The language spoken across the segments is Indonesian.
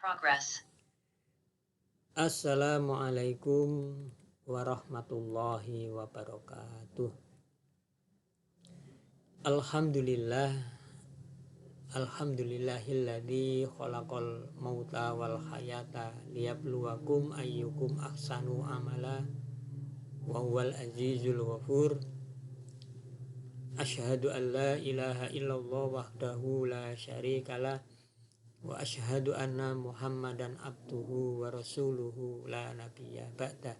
Progress. Assalamualaikum warahmatullahi wabarakatuh. Alhamdulillahilladzi khalaqal mauta wal hayata liyabluwakum ayyukum ahsanu amala wa huwal azizul ghafur. Asyhadu an la ilaha illallah wahdahu la syarikalah wa asyhadu anna Muhammadan abduhu wa rasuluhu la nabiyya ba'da.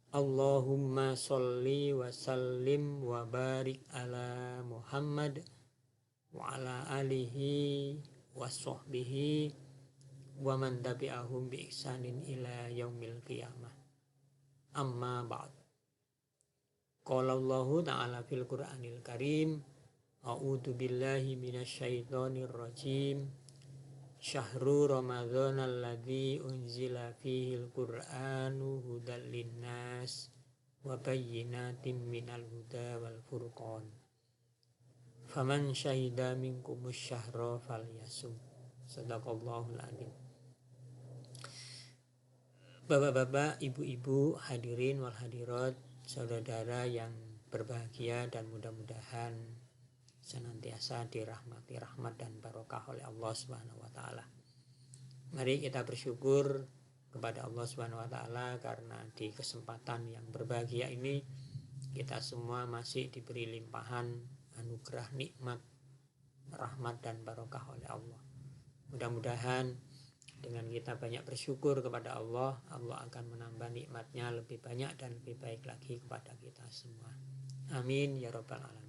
Allahumma sholli wa sallim wa barik ala Muhammad wa ala alihi wa sahbihi wa man tabi'ahum bi ihsanin ila yaumil qiyamah. Amma ba'd. Qala Allahu ta'ala fil Qur'anil Karim, a'udzu billahi minasyaitonir rajim. Syahrul Ramadhan alladzi unzila fihil Qur'anu hudal linnas wa bayyinatin minal huda wal furqan. Faman syahida minkumus syahra falyasum. Shadaqallahul adzim. Bapak-bapak, ibu-ibu, hadirin wal hadirat, saudara yang berbahagia dan mudah-mudahan senantiasa dirahmati rahmat dan barokah oleh Allah Subhanahu wa taala. Mari kita bersyukur kepada Allah Subhanahu wa taala karena di kesempatan yang berbahagia ini kita semua masih diberi limpahan anugerah nikmat rahmat dan barokah oleh Allah. Mudah-mudahan dengan kita banyak bersyukur kepada Allah, Allah akan menambah nikmatnya lebih banyak dan lebih baik lagi kepada kita semua. Amin ya rabbal alamin.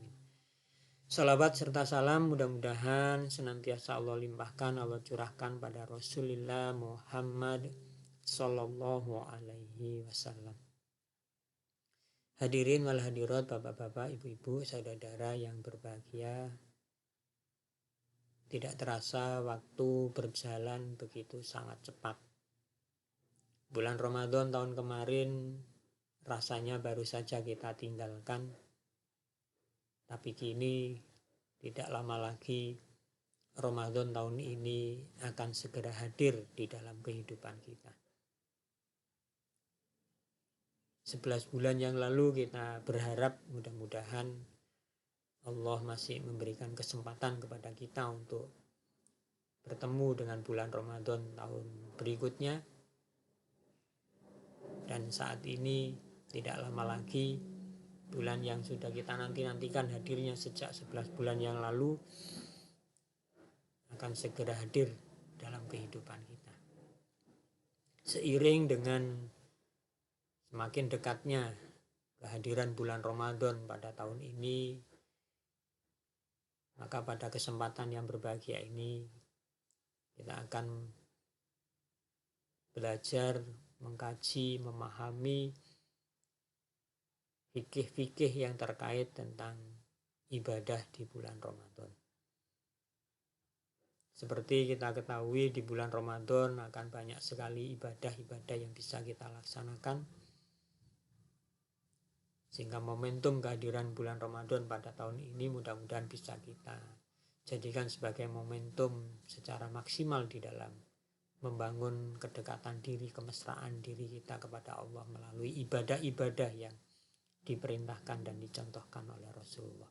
Salawat serta salam mudah-mudahan senantiasa Allah limpahkan, Allah curahkan pada Rasulullah Muhammad Sallallahu Alaihi Wasallam. Hadirin wal hadirat, bapak-bapak, ibu-ibu, saudara yang berbahagia, tidak terasa waktu berjalan begitu sangat cepat. Bulan Ramadan tahun kemarin rasanya baru saja kita tinggalkan. Tapi kini tidak lama lagi Ramadan tahun ini akan segera hadir di dalam kehidupan kita. 11 bulan yang lalu kita berharap mudah-mudahan Allah masih memberikan kesempatan kepada kita untuk bertemu dengan bulan Ramadan tahun berikutnya. Dan saat ini tidak lama lagi bulan yang sudah kita nantikan hadirnya sejak 11 bulan yang lalu akan segera hadir dalam kehidupan kita. Seiring dengan semakin dekatnya kehadiran bulan Ramadan pada tahun ini, maka pada kesempatan yang berbahagia ini kita akan belajar, mengkaji, memahami fikih-fikih yang terkait tentang ibadah di bulan Ramadan. Seperti kita ketahui, di bulan Ramadan akan banyak sekali ibadah-ibadah yang bisa kita laksanakan, sehingga momentum kehadiran bulan Ramadan pada tahun ini mudah-mudahan bisa kita jadikan sebagai momentum secara maksimal di dalam membangun kedekatan diri, kemesraan diri kita kepada Allah melalui ibadah-ibadah yang diperintahkan dan dicontohkan oleh Rasulullah.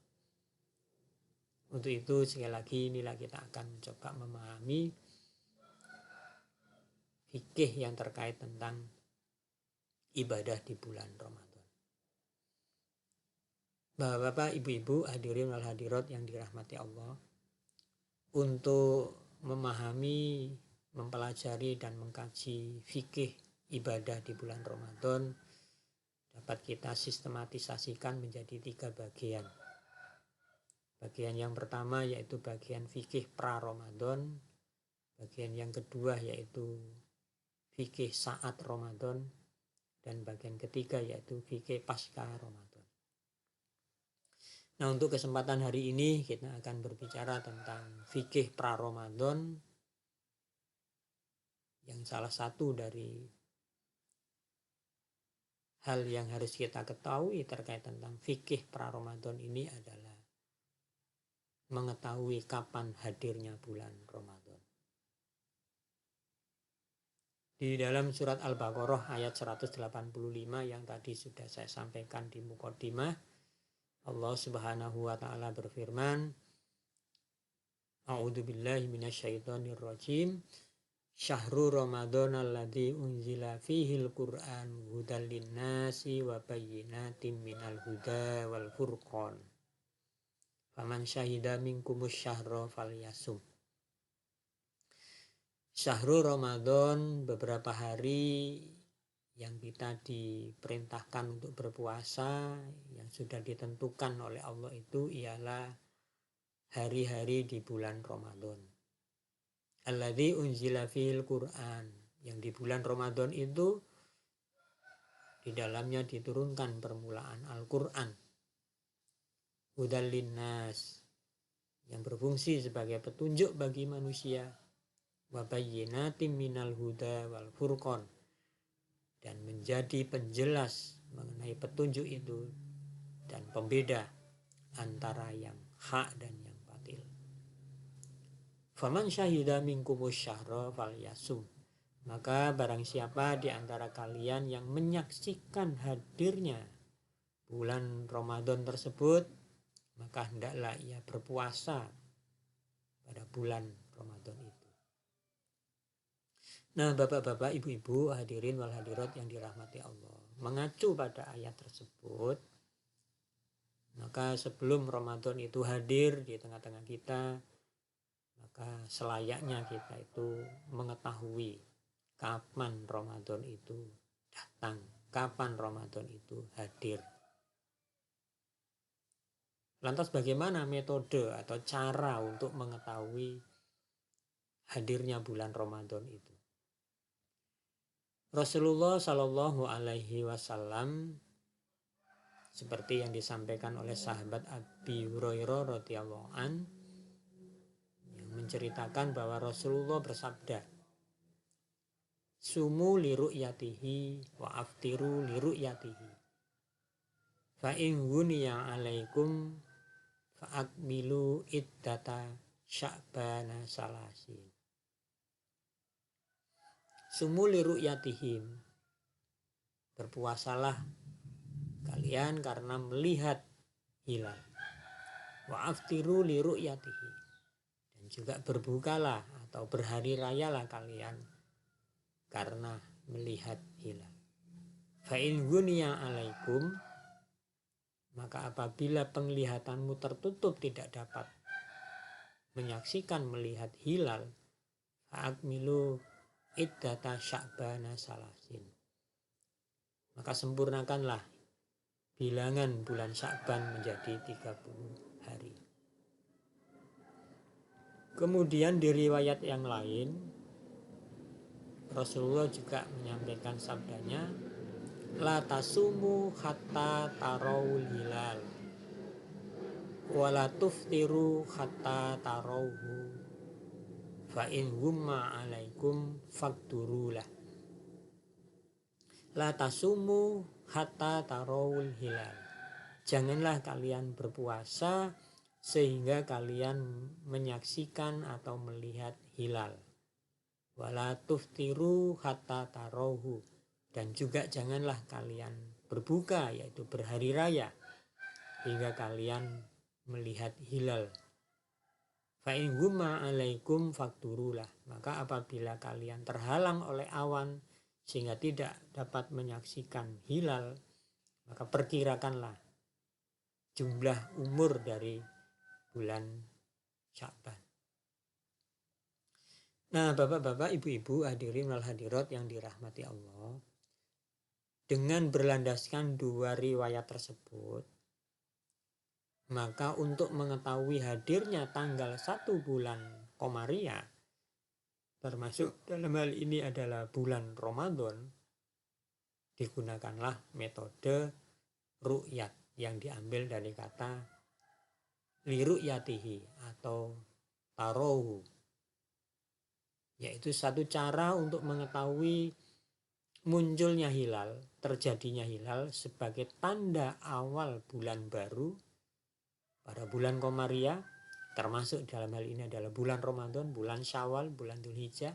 Untuk itu sekali lagi inilah kita akan mencoba memahami fikih yang terkait tentang ibadah di bulan Ramadan. Bapak-bapak, ibu-ibu, hadirin wal hadirat yang dirahmati Allah, untuk memahami, mempelajari dan mengkaji fikih ibadah di bulan Ramadan dapat kita sistematisasikan menjadi 3 bagian. Bagian yang pertama yaitu bagian fikih pra-Ramadan. Bagian yang kedua yaitu fikih saat Ramadan. Dan bagian ketiga yaitu fikih pasca Ramadan. Nah, untuk kesempatan hari ini kita akan berbicara tentang fikih pra-Ramadan, yang salah satu dari hal yang harus kita ketahui terkait tentang fikih pra-Ramadan ini adalah mengetahui kapan hadirnya bulan Ramadan. Di dalam surat Al-Baqarah ayat 185 yang tadi sudah saya sampaikan di Muqaddimah, Allah Subhanahu wa taala berfirman, A'udzubillahi minasyaitonirrajim. Syahrul Ramadan alladzi unzila fihil Qur'an hudal linnasi wa bayyinatin minal huda wal furqan. Faman syahida minkumus syahra falyasum. Syahrul Ramadan, beberapa hari yang kita diperintahkan untuk berpuasa yang sudah ditentukan oleh Allah itu ialah hari-hari di bulan Ramadan. Alladzi unzila fil Qur'an, yang di bulan Ramadan itu di dalamnya diturunkan permulaan Al-Qur'an. Hudal linnas, yang berfungsi sebagai petunjuk bagi manusia. Wa bayyinatin minal huda wal furqan, dan menjadi penjelas mengenai petunjuk itu dan pembeda antara yang hak dan yang batil. Faman syahida minkumus syahra falyasum, maka barang siapa di antara kalian yang menyaksikan hadirnya bulan Ramadan tersebut, maka hendaklah ia berpuasa pada bulan Ramadan itu. Nah, bapak-bapak, ibu-ibu, hadirin wal hadirat yang dirahmati Allah, mengacu pada ayat tersebut, maka sebelum Ramadan itu hadir di tengah-tengah kita, maka selayaknya kita itu mengetahui kapan Ramadan itu datang, kapan Ramadan itu hadir. Lantas bagaimana metode atau cara untuk mengetahui hadirnya bulan Ramadan itu? Rasulullah Shallallahu Alaihi Wasallam, seperti yang disampaikan oleh sahabat Abi Hurairah radhiyallahu an, yang menceritakan bahwa Rasulullah bersabda, sumu li ru'yatihi wa aftiru li ru'yatihi, fa in ghuniya alaikum fa akmilu iddata sya'bana salasin. Sumu li ru'yatihim, berpuasalah kalian karena melihat hilal. Wa aftiru li ru'yatihi, dan juga berbukalah atau berhari rayalah kalian karena melihat hilal. Fa in ghuniya alaikum, maka apabila penglihatanmu tertutup tidak dapat menyaksikan melihat hilal, fa akmilu iddata sya'bana salasin, maka sempurnakanlah bilangan bulan Sya'ban menjadi 30 hari. Kemudian di riwayat yang lain, Rasulullah juga menyampaikan sabdanya, la tasumu hatta tarawul hilal wa la tuftiru hatta tarawhu fa in humma alaikum fakturulah. La tasumu hatta tarawul hilal, janganlah kalian berpuasa sehingga kalian menyaksikan atau melihat hilal. Wala tuftiru hatta tarawhu, dan juga janganlah kalian berbuka, yaitu berhari raya, hingga kalian melihat hilal. Fa in humma alaikum fakturulah, maka apabila kalian terhalang oleh awan sehingga tidak dapat menyaksikan hilal, maka perkirakanlah jumlah umur dari bulan Sya'ban. Nah, bapak-bapak, ibu-ibu, hadirin wal hadirat yang dirahmati Allah, dengan berlandaskan dua riwayat tersebut, maka untuk mengetahui hadirnya tanggal 1 bulan Komariah, termasuk dalam hal ini adalah bulan Ramadan, digunakanlah metode ru'yat yang diambil dari kata li ru'yatihi atau tarawhu, yaitu satu cara untuk mengetahui munculnya hilal, terjadinya hilal sebagai tanda awal bulan baru pada bulan Komariah, termasuk dalam hal ini adalah bulan Ramadan, bulan Syawal, bulan Dzulhijjah,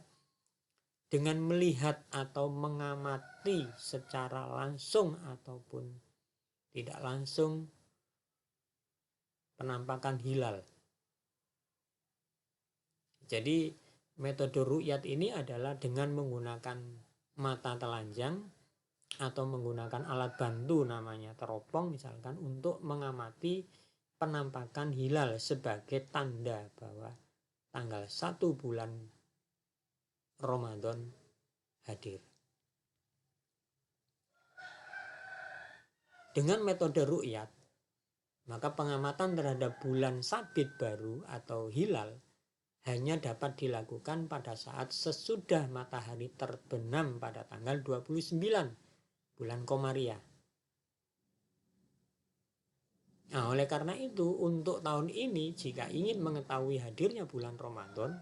dengan melihat atau mengamati secara langsung ataupun tidak langsung penampakan hilal. Jadi metode ru'yat ini adalah dengan menggunakan mata telanjang atau menggunakan alat bantu namanya teropong misalkan untuk mengamati penampakan hilal sebagai tanda bahwa tanggal 1 bulan Ramadan hadir. Dengan metode ru'yat, maka pengamatan terhadap bulan sabit baru atau hilal hanya dapat dilakukan pada saat sesudah matahari terbenam pada tanggal 29 bulan Komariah. Nah, oleh karena itu untuk tahun ini jika ingin mengetahui hadirnya bulan Ramadan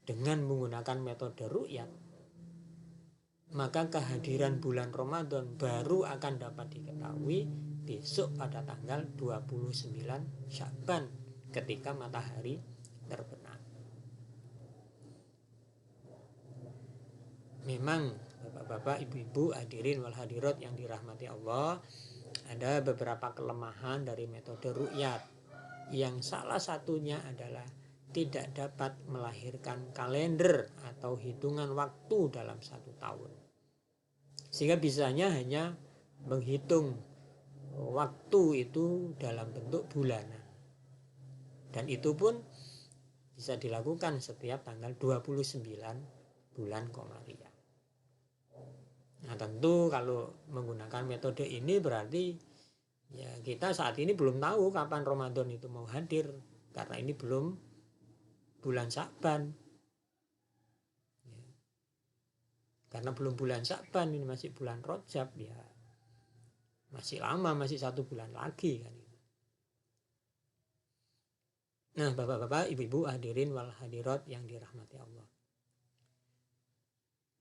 dengan menggunakan metode ru'yat, maka kehadiran bulan Ramadan baru akan dapat diketahui besok pada tanggal 29 Sya'ban ketika matahari terbenam. Memang Bapak-bapak, Ibu-ibu, hadirin wal hadirat yang dirahmati Allah, ada beberapa kelemahan dari metode ru'yat, yang salah satunya adalah tidak dapat melahirkan kalender atau hitungan waktu dalam satu tahun, sehingga bisanya hanya menghitung waktu itu dalam bentuk bulanan, dan itu pun bisa dilakukan setiap tanggal 29 bulan Komariah. Nah, tentu kalau menggunakan metode ini berarti ya kita saat ini belum tahu kapan Ramadan itu mau hadir, karena ini belum bulan Sya'ban. Ya. Karena belum bulan Sya'ban, ini masih bulan Rajab, ya masih lama, masih 1 bulan lagi kan. Nah, Bapak-bapak, Ibu-ibu, hadirin wal hadirat yang dirahmati Allah.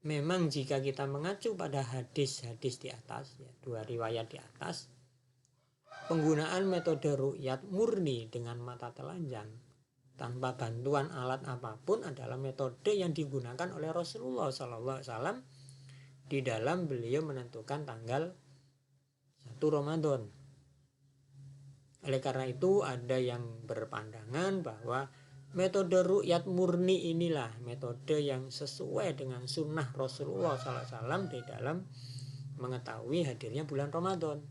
Memang jika kita mengacu pada hadis-hadis di atas, ya, 2 riwayat di atas, penggunaan metode ru'yat murni dengan mata telanjang tanpa bantuan alat apapun adalah metode yang digunakan oleh Rasulullah SAW di dalam beliau menentukan tanggal 1 Ramadan. Oleh karena itu ada yang berpandangan bahwa metode ru'yat murni inilah metode yang sesuai dengan sunnah Rasulullah SAW di dalam mengetahui hadirnya bulan Ramadan.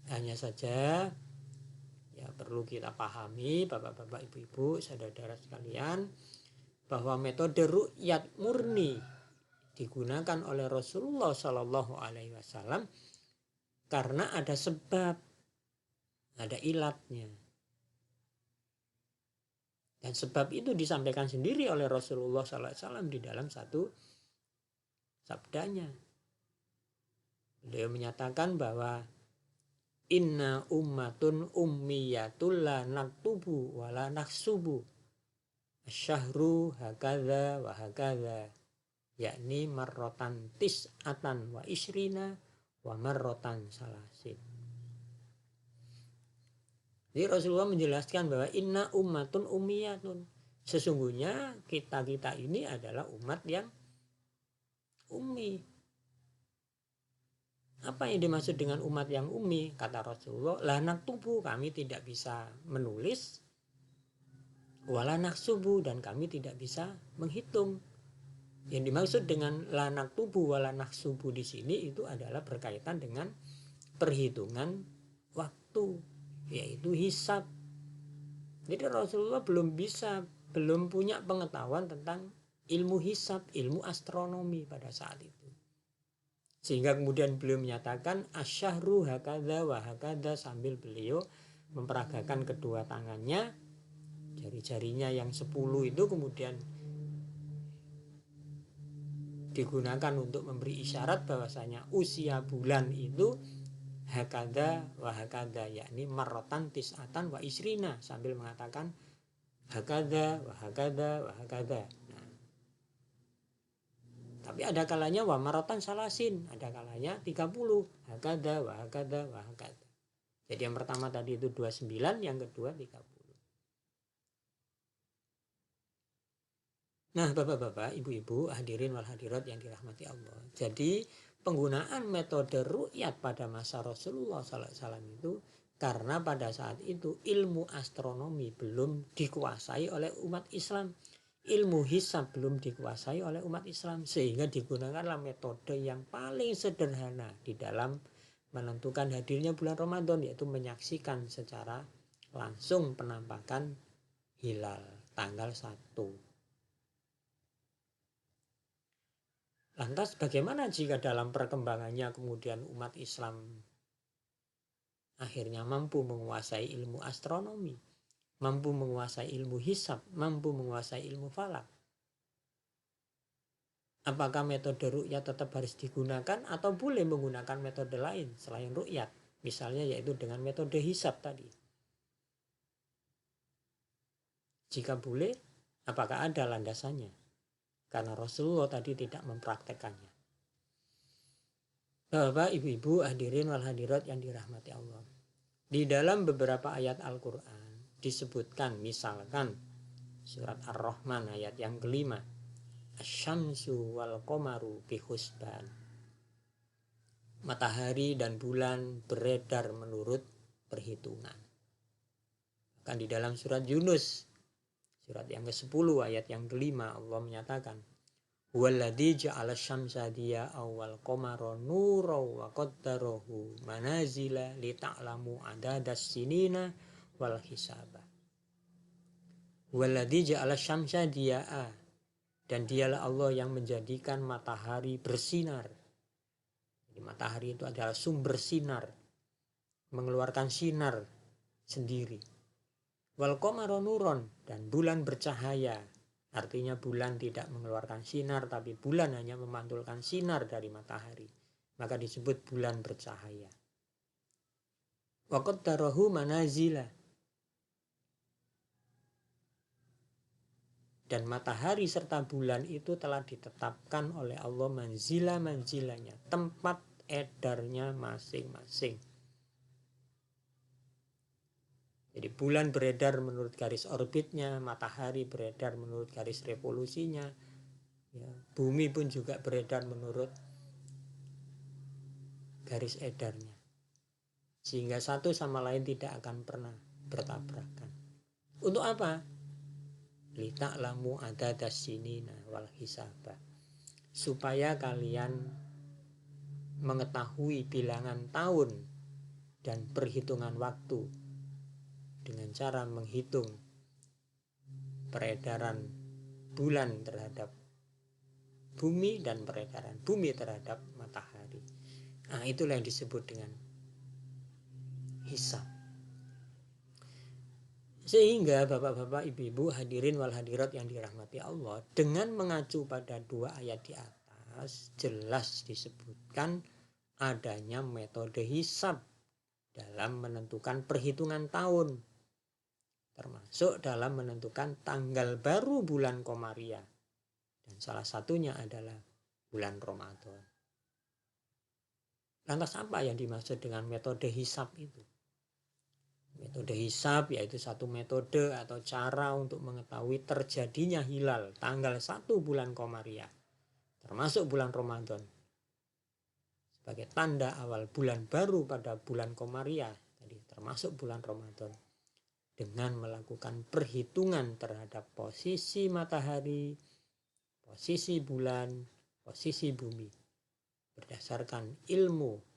Hanya saja ya perlu kita pahami Bapak-bapak, Ibu-ibu, saudara-saudara sekalian, bahwa metode ru'yat murni digunakan oleh Rasulullah SAW karena ada sebab, ada ilatnya. Dan sebab itu disampaikan sendiri oleh Rasulullah SAW di dalam satu sabdanya. Beliau menyatakan bahwa inna ummatun ummiyatul la naktubu wa la naksubu asyahru hakadha wa hakadha, yakni marrotan tis'atan wa isrina wa marrotan salasin. Jadi Rasulullah menjelaskan bahwa inna ummatun ummiyatun, sesungguhnya kita ini adalah umat yang ummi. Apa yang dimaksud dengan umat yang ummi? Kata Rasulullah, la naktubu, kami tidak bisa menulis, wala naksubu, dan kami tidak bisa menghitung. Yang dimaksud dengan la naktubu wala naksubu di sini itu adalah berkaitan dengan perhitungan waktu, yaitu hisab. Jadi Rasulullah belum punya pengetahuan tentang ilmu hisab, ilmu astronomi pada saat itu. Sehingga kemudian beliau menyatakan asyahru hakadha wa hakadha, sambil beliau memperagakan kedua tangannya, jari-jarinya yang 10 itu kemudian digunakan untuk memberi isyarat bahwasanya usia bulan itu hakada wa hakada, yakni marrotan tis'atan wa isrina, sambil mengatakan hakada wa hakada wa hakada. Nah, tapi ada kalanya wa marrotan salasin, ada kalanya 30, hakada wa hakada wa hakada. Jadi yang pertama tadi itu 29, yang kedua 30. Nah, bapak-bapak, ibu-ibu, hadirin wal hadirat yang dirahmati Allah. Jadi penggunaan metode ru'yat pada masa Rasulullah SAW itu karena pada saat itu ilmu astronomi belum dikuasai oleh umat Islam. Ilmu hisab belum dikuasai oleh umat Islam. Sehingga digunakanlah metode yang paling sederhana di dalam menentukan hadirnya bulan Ramadan, yaitu menyaksikan secara langsung penampakan hilal tanggal 1. Lantas bagaimana jika dalam perkembangannya kemudian umat Islam akhirnya mampu menguasai ilmu astronomi, mampu menguasai ilmu hisab, mampu menguasai ilmu falak? Apakah metode ru'yat tetap harus digunakan atau boleh menggunakan metode lain selain ru'yat? Misalnya yaitu dengan metode hisab tadi. Jika boleh, apakah ada landasannya? Karena Rasulullah tadi tidak mempraktekannya. Bapak, ibu-ibu, hadirin wal hadirat yang dirahmati Allah. Di dalam beberapa ayat Al-Quran disebutkan, misalkan surat Ar-Rahman ayat yang kelima, Asyamsu wal qamaru bihusban. Matahari dan bulan beredar menurut perhitungan. Bahkan di dalam surat Yunus surat yang ke-10 ayat yang kelima Allah menyatakan, Huwaladzi ja'ala syamsa diya'aw wal qamara nuran wa qaddarahu manazila lita'lamu adadas sinina wal hisaba. Huwaladzi ja'ala syamsa diya'a, dan dialah Allah yang menjadikan matahari bersinar. Jadi matahari itu adalah sumber sinar, mengeluarkan sinar sendiri. Wal qamara nuron, dan bulan bercahaya. Artinya bulan tidak mengeluarkan sinar, tapi bulan hanya memantulkan sinar dari matahari. Maka disebut bulan bercahaya. Wa qaddarahu manazila, dan matahari serta bulan itu telah ditetapkan oleh Allah manzilanya, tempat edarnya masing-masing. Jadi bulan beredar menurut garis orbitnya, matahari beredar menurut garis revolusinya, ya, bumi pun juga beredar menurut garis edarnya. Sehingga satu sama lain tidak akan pernah bertabrakan. Untuk apa? Lita'lamu adadas sinina wal hisaba. Supaya kalian mengetahui bilangan tahun dan perhitungan waktu dengan cara menghitung peredaran bulan terhadap bumi dan peredaran bumi terhadap matahari. Nah, itulah yang disebut dengan hisab. Sehingga bapak-bapak, ibu-ibu, hadirin wal hadirat yang dirahmati Allah, dengan mengacu pada dua ayat di atas, jelas disebutkan adanya metode hisab dalam menentukan perhitungan tahun, termasuk dalam menentukan tanggal baru bulan Komariah, dan salah satunya adalah bulan Ramadan. Lantas apa yang dimaksud dengan metode hisab itu? Metode hisab yaitu satu metode atau cara untuk mengetahui terjadinya hilal tanggal 1 bulan Komariah, termasuk bulan Ramadan, sebagai tanda awal bulan baru pada bulan Komariah, tadi termasuk bulan Ramadan, dengan melakukan perhitungan terhadap posisi matahari, posisi bulan, posisi bumi, berdasarkan ilmu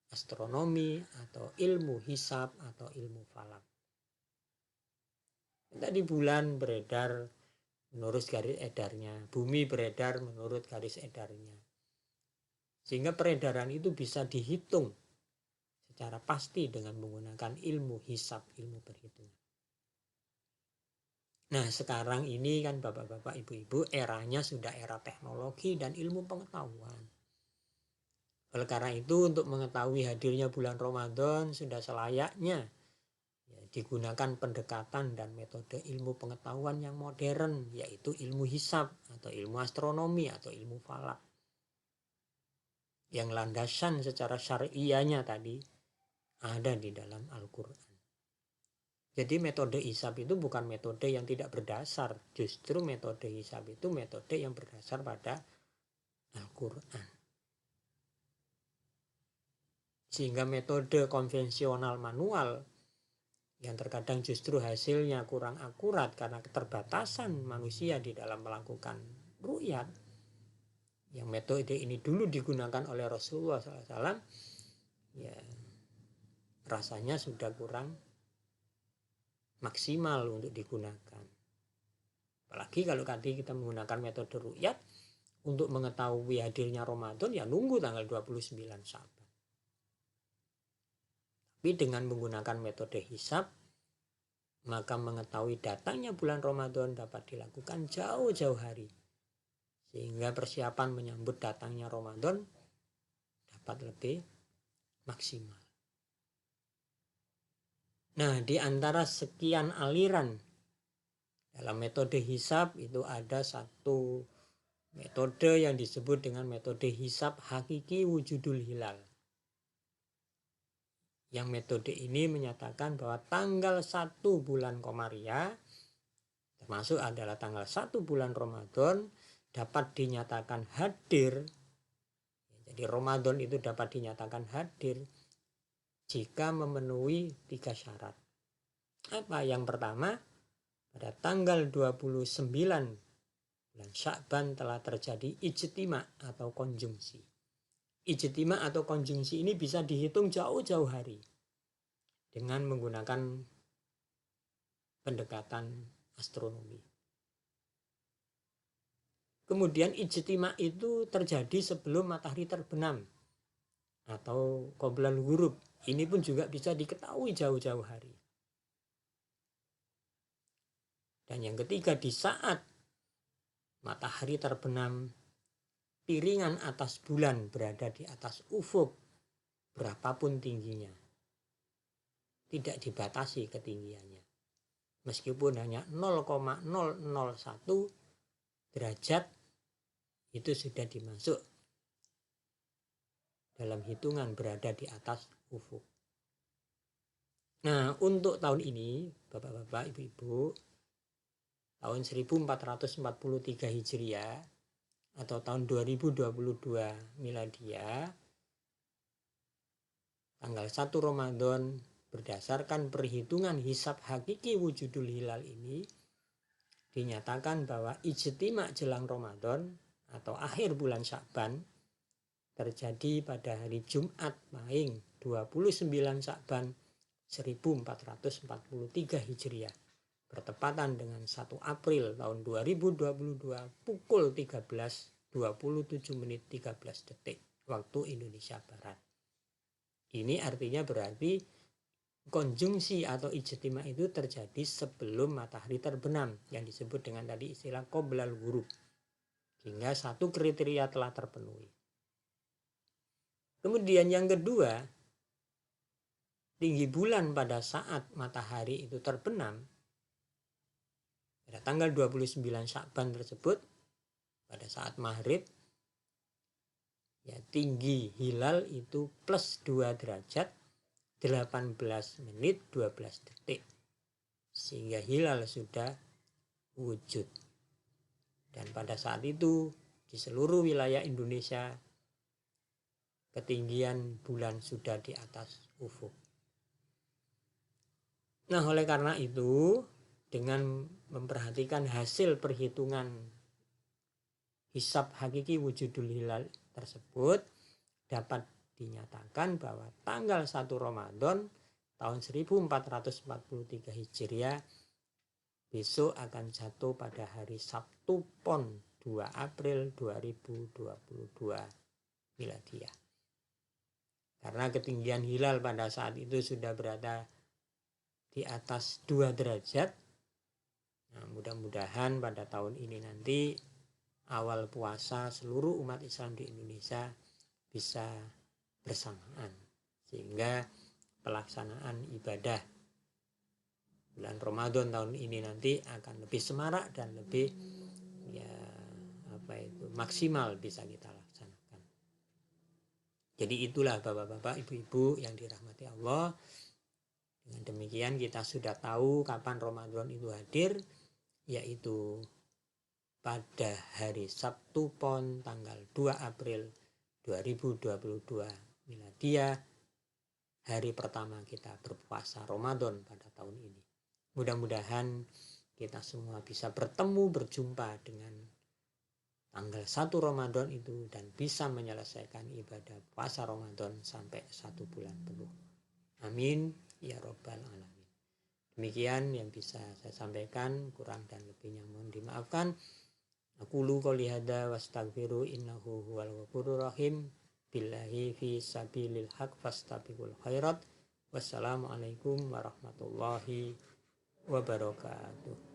astronomi atau ilmu hisab atau ilmu falak. Tadi bulan beredar menurut garis edarnya, bumi beredar menurut garis edarnya. Sehingga peredaran itu bisa dihitung secara pasti dengan menggunakan ilmu hisab, ilmu perhitungan. Nah, sekarang ini kan bapak-bapak, ibu-ibu, eranya sudah era teknologi dan ilmu pengetahuan. Oleh karena itu, untuk mengetahui hadirnya bulan Ramadan sudah selayaknya digunakan pendekatan dan metode ilmu pengetahuan yang modern, yaitu ilmu hisab atau ilmu astronomi atau ilmu falak, yang landasan secara syariahnya tadi ada di dalam Al-Quran. Jadi metode hisab itu bukan metode yang tidak berdasar, justru metode hisab itu metode yang berdasar pada Al-Quran. Sehingga metode konvensional manual yang terkadang justru hasilnya kurang akurat karena keterbatasan manusia di dalam melakukan ru'yat, yang metode ini dulu digunakan oleh Rasulullah SAW, ya rasanya sudah kurang maksimal untuk digunakan. Apalagi kalau tadi kita menggunakan metode ru'yat untuk mengetahui hadirnya Ramadan, ya nunggu tanggal 29 Sya'ban. Tapi dengan menggunakan metode hisab, maka mengetahui datangnya bulan Ramadan dapat dilakukan jauh-jauh hari. Sehingga persiapan menyambut datangnya Ramadan dapat lebih maksimal. Nah, di antara sekian aliran dalam metode hisab itu ada satu metode yang disebut dengan metode hisab hakiki wujudul hilal. Yang metode ini menyatakan bahwa tanggal 1 bulan Komariah, termasuk adalah tanggal 1 bulan Ramadan, dapat dinyatakan hadir. Jadi Ramadan itu dapat dinyatakan hadir jika memenuhi 3 syarat. Apa? Yang pertama, pada tanggal 29 bulan Sya'ban telah terjadi ijtima atau konjungsi. Ijtima atau konjungsi ini bisa dihitung jauh-jauh hari dengan menggunakan pendekatan astronomi. Kemudian ijtima itu terjadi sebelum matahari terbenam atau qoblal ghurub. Ini pun juga bisa diketahui jauh-jauh hari. Dan yang ketiga, di saat matahari terbenam, piringan atas bulan berada di atas ufuk berapapun tingginya. Tidak dibatasi ketinggiannya. Meskipun hanya 0,001 derajat, itu sudah dimasuk dalam hitungan berada di atas ufuk. Nah, untuk tahun ini, Bapak-bapak, Ibu-ibu, tahun 1443 Hijriah atau tahun 2022 Miladiah, tanggal 1 Ramadan berdasarkan perhitungan hisab hakiki wujudul hilal ini dinyatakan bahwa ijtima jelang Ramadan atau akhir bulan Sya'ban terjadi pada hari Jumat Pahing 29 Sya'ban 1443 Hijriah, bertepatan dengan 1 April tahun 2022 pukul 13.27 menit 13 detik waktu Indonesia Barat. Ini artinya berarti konjungsi atau ijtima itu terjadi sebelum matahari terbenam, yang disebut dengan tadi istilah qoblal ghurub, hingga satu kriteria telah terpenuhi. Kemudian yang kedua, tinggi bulan pada saat matahari itu terbenam pada tanggal 29 Sya'ban tersebut, pada saat maghrib, ya tinggi hilal itu plus 2 derajat 18 menit 12 detik, sehingga hilal sudah wujud. Dan pada saat itu di seluruh wilayah Indonesia ketinggian bulan sudah di atas ufuk. Nah, oleh karena itu, dengan memperhatikan hasil perhitungan hisab hakiki wujudul hilal tersebut, dapat dinyatakan bahwa tanggal 1 Ramadan tahun 1443 Hijriah besok akan jatuh pada hari Sabtu Pon 2 April 2022 Miladiah. Karena ketinggian hilal pada saat itu sudah berada di atas 2 derajat. Nah, mudah-mudahan pada tahun ini nanti awal puasa seluruh umat Islam di Indonesia bisa bersamaan, sehingga pelaksanaan ibadah bulan Ramadan tahun ini nanti akan lebih semarak dan lebih maksimal bisa kita laksanakan. Jadi itulah Bapak-bapak, Ibu-ibu yang dirahmati Allah, Dengan demikian kita sudah tahu kapan Ramadan itu hadir, yaitu pada hari Sabtu Pon tanggal 2 April 2022 Miladiah, hari pertama kita berpuasa Ramadan pada tahun ini. Mudah-mudahan kita semua bisa berjumpa dengan tanggal 1 Ramadan itu dan bisa menyelesaikan ibadah puasa Ramadan sampai 1 bulan penuh. Amin ya robbal alamin. Demikian yang bisa saya sampaikan, kurang dan lebihnya mohon dimaafkan. Aqulu qouli hadza wastaghfiru innahu huwal ghafurur rahim. Billahi fi sabilil haq fastabiqul khairat. Wassalamualaikum warahmatullahi wabarakatuh.